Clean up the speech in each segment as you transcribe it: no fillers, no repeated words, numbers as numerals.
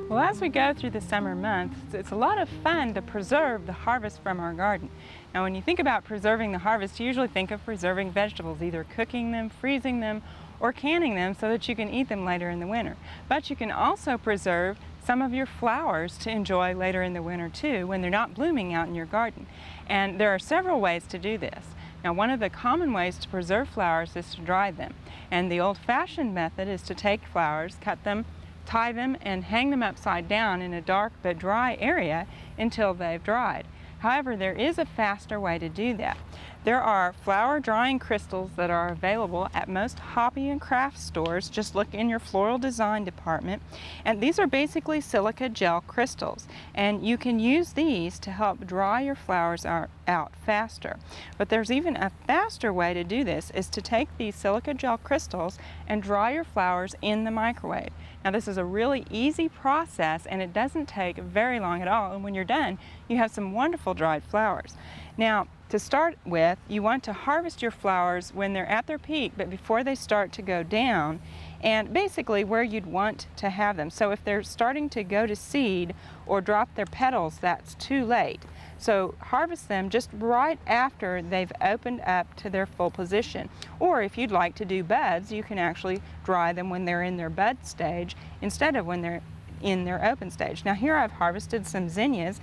Well, as we go through the summer months, it's a lot of fun to preserve the harvest from our garden. Now, when you think about preserving the harvest, you usually think of preserving vegetables, either cooking them, freezing them, or canning them so that you can eat them later in the winter. But you can also preserve some of your flowers to enjoy later in the winter too, when they're not blooming out in your garden. And there are several ways to do this. Now, one of the common ways to preserve flowers is to dry them. And the old-fashioned method is to take flowers, cut them, tie them, and hang them upside down in a dark but dry area until they've dried. However, there is a faster way to do that. There are flower drying crystals that are available at most hobby and craft stores. Just look in your floral design department. And these are basically silica gel crystals. And you can use these to help dry your flowers out faster. But there's even a faster way to do this, is to take these silica gel crystals and dry your flowers in the microwave. Now, this is a really easy process and it doesn't take very long at all. And when you're done, you have some wonderful dried flowers. Now, to start with, you want to harvest your flowers when they're at their peak, but before they start to go down, and basically where you'd want to have them. So if they're starting to go to seed or drop their petals, that's too late. So harvest them just right after they've opened up to their full position. Or if you'd like to do buds, you can actually dry them when they're in their bud stage instead of when they're in their open stage. Now, here I've harvested some zinnias,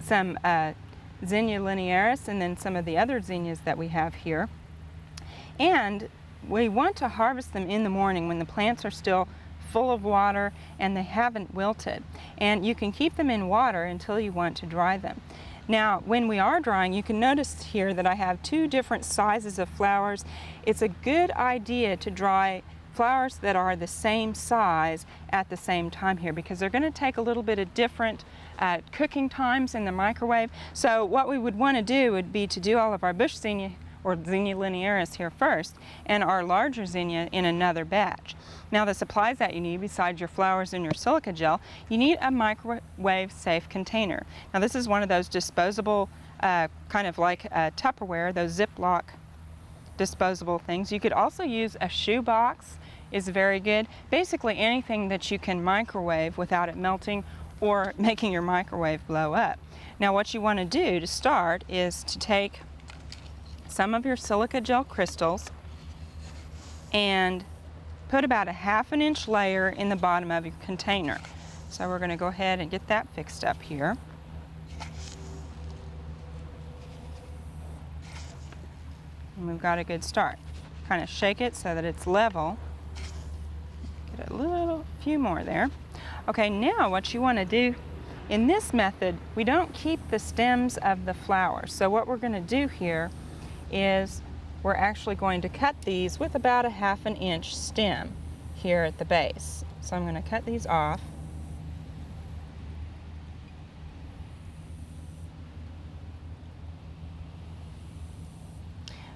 some Zinnia linearis, and then some of the other zinnias that we have here. And we want to harvest them in the morning when the plants are still full of water and they haven't wilted. And you can keep them in water until you want to dry them. Now, when we are drying, you can notice here that I have two different sizes of flowers. It's a good idea to dry flowers that are the same size at the same time here, because they're going to take a little bit of different cooking times in the microwave. So what we would want to do would be to do all of our bush zinnia, or Zinnia linearis, here first, and our larger zinnia in another batch. Now, the supplies that you need besides your flowers and your silica gel, you need a microwave safe container. Now, this is one of those disposable, kind of like Tupperware, those Ziploc disposable things. You could also use a shoe box, is very good. Basically anything that you can microwave without it melting or making your microwave blow up. Now, what you want to do to start is to take some of your silica gel crystals and put about a ½ inch layer in the bottom of your container. So we're going to go ahead and get that fixed up here. And we've got a good start. Kind of shake it so that it's level. Get a few more there. Okay, now what you want to do in this method, we don't keep the stems of the flowers. So what we're going to do here is we're actually going to cut these with about a ½ inch stem here at the base. So I'm going to cut these off.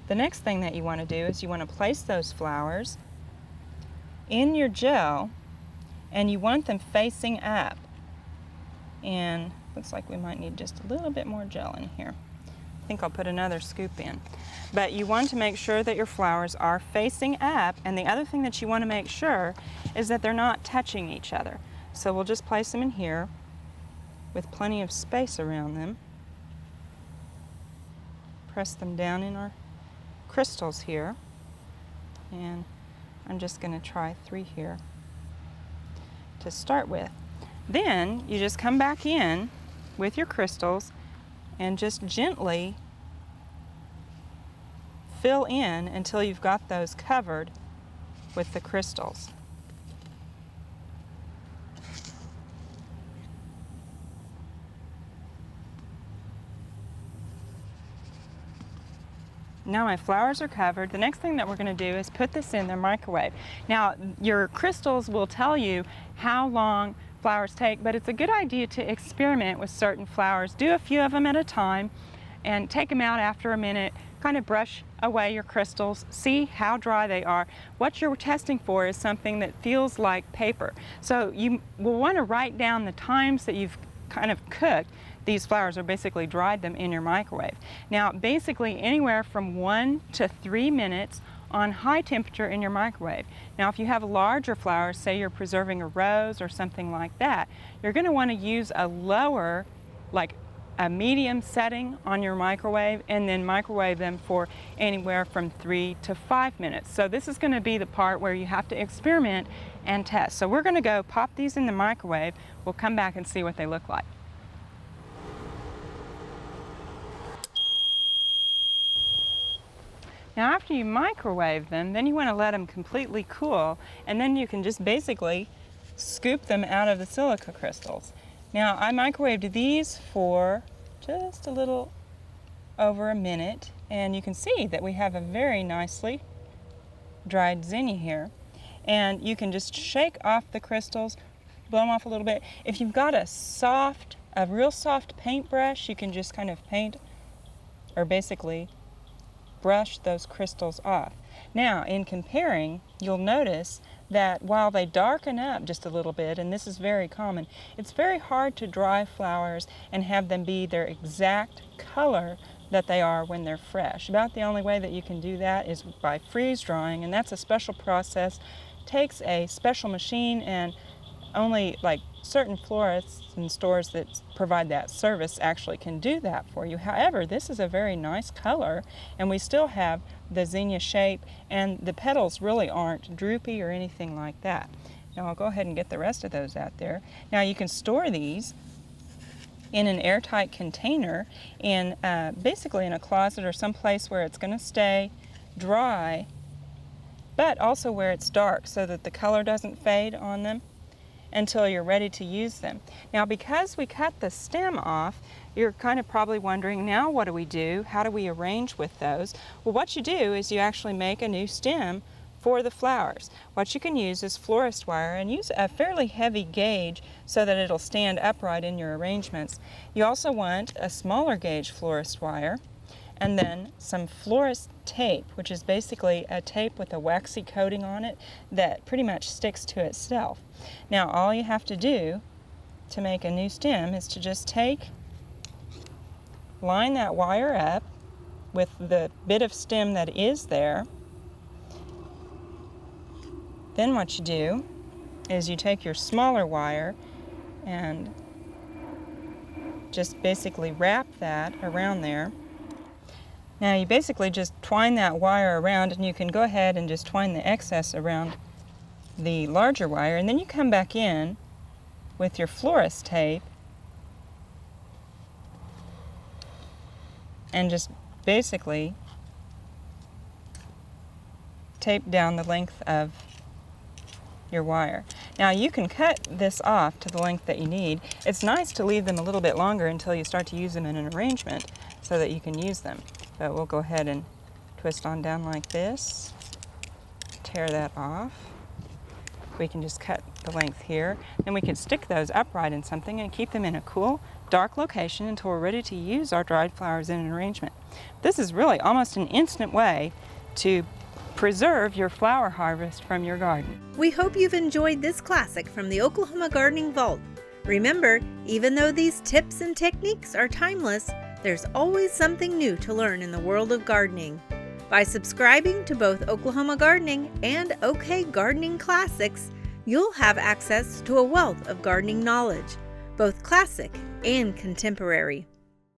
The next thing that you want to do is you want to place those flowers in your gel, and you want them facing up. And looks like we might need just a little bit more gel in here. I think I'll put another scoop in. But you want to make sure that your flowers are facing up, and the other thing that you want to make sure is that they're not touching each other. So we'll just place them in here with plenty of space around them. Press them down in our crystals here, and I'm just going to try 3 here to start with. Then you just come back in with your crystals and just gently fill in until you've got those covered with the crystals. Now my flowers are covered. The next thing that we're going to do is put this in the microwave. Now, your crystals will tell you how long flowers take, but it's a good idea to experiment with certain flowers. Do a few of them at a time and take them out after a minute. Kind of brush away your crystals, see how dry they are. What you're testing for is something that feels like paper. So you will want to write down the times that you've kind of cooked these flowers, or basically dried them in your microwave. Now, basically anywhere from 1 to 3 minutes on high temperature in your microwave. Now, if you have larger flowers, say you're preserving a rose or something like that, you're going to want to use a lower, like a medium setting on your microwave, and then microwave them for anywhere from 3 to 5 minutes. So this is going to be the part where you have to experiment and test. So we're going to go pop these in the microwave. We'll come back and see what they look like. Now after you microwave them, then you want to let them completely cool, and then you can just basically scoop them out of the silica crystals. Now I microwaved these for just a little over a minute, and you can see that we have a very nicely dried zinnia here. And you can just shake off the crystals, blow them off a little bit. If you've got a real soft paintbrush, you can just kind of paint or basically brush those crystals off. Now, in comparing, you'll notice that while they darken up just a little bit, and this is very common, it's very hard to dry flowers and have them be their exact color that they are when they're fresh. About the only way that you can do that is by freeze drying, and that's a special process. Takes a special machine, and only like certain florists and stores that provide that service actually can do that for you. However, this is a very nice color, and we still have the zinnia shape, and the petals really aren't droopy or anything like that. Now I'll go ahead and get the rest of those out there. Now you can store these in an airtight container in basically in a closet or someplace where it's going to stay dry, but also where it's dark so that the color doesn't fade on them until you're ready to use them. Now, because we cut the stem off, you're kind of probably wondering, now what do we do? How do we arrange with those? Well, what you do is you actually make a new stem for the flowers. What you can use is florist wire, and use a fairly heavy gauge so that it'll stand upright in your arrangements. You also want a smaller gauge florist wire, and then some florist tape, which is basically a tape with a waxy coating on it that pretty much sticks to itself. Now all you have to do to make a new stem is to just line that wire up with the bit of stem that is there. Then what you do is you take your smaller wire and just basically wrap that around there. Now you basically just twine that wire around, and you can go ahead and just twine the excess around the larger wire, and then you come back in with your florist tape and just basically tape down the length of your wire. Now you can cut this off to the length that you need. It's nice to leave them a little bit longer until you start to use them in an arrangement so that you can use them. But we'll go ahead and twist on down like this, tear that off. We can just cut the length here. Then we can stick those upright in something and keep them in a cool, dark location until we're ready to use our dried flowers in an arrangement. This is really almost an instant way to preserve your flower harvest from your garden. We hope you've enjoyed this classic from the Oklahoma Gardening Vault. Remember, even though these tips and techniques are timeless, there's always something new to learn in the world of gardening. By subscribing to both Oklahoma Gardening and OK Gardening Classics, you'll have access to a wealth of gardening knowledge, both classic and contemporary.